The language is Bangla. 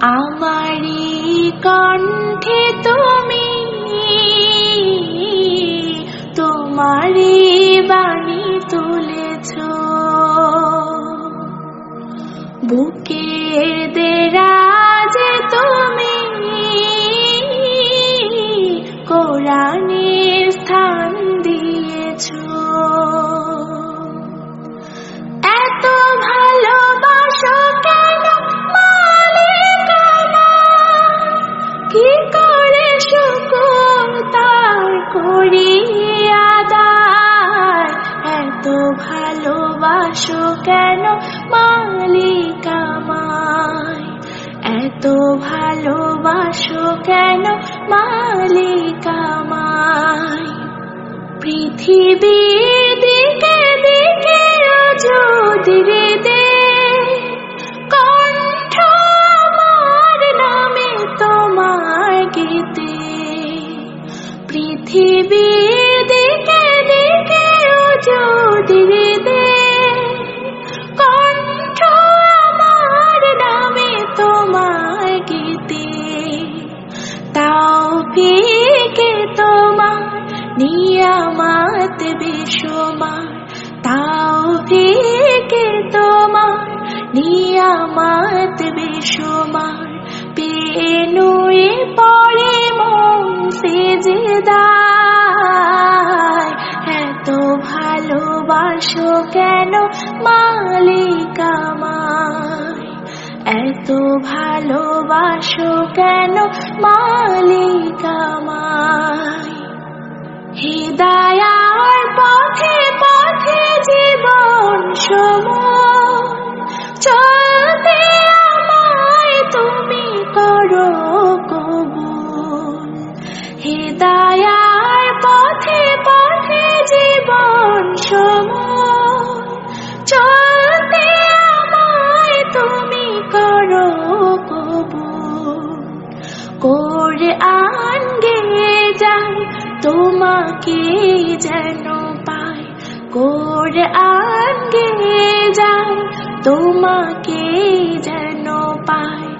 আমারি কণ্ঠে তুমি তোমারি বাণী তুলেছ, বুকের দেরাজে তুমি কোরআনের স্থান দিয়েছ। এত ভালোবাসো কেন মালিক আমার, কি করে শুকর তার করি আদায়। এত ভালোবাসো কেন মালিক আমায়, এত ভালোবাসো কেন মালিক আমায়। পৃথিবীর দিকে দিকে যদি দে কণ্ঠ আমার নামে তোমার গীতে, পৃথিবীর দিকে দিকে যদি দে কণ্ঠ আমার নামে তোমার গীতে। তাওফীকে তোমার নিয়ামত বেশুমার, তাওফীকে তোমার নিয়ামত বেশুমার। পেয়ে নুয়ে পড়ে মন সিজদায়, এত ভালোবাসো কেন মালিক আমায়, এত ভালোবাসো কেন মালিক আমায়। হিদায়ার পথে পথে জীবন সময় চলতে আমায় তুমি করো কবুল। হিদায়ার পথে পথে জীবন সময় চলতে আমায় তুমি করো কবুল। কোরআন গেয়ে যায় তোমাকে যেন পায়, কোরআন গেয়ে যায় তোমাকে যেন পায়।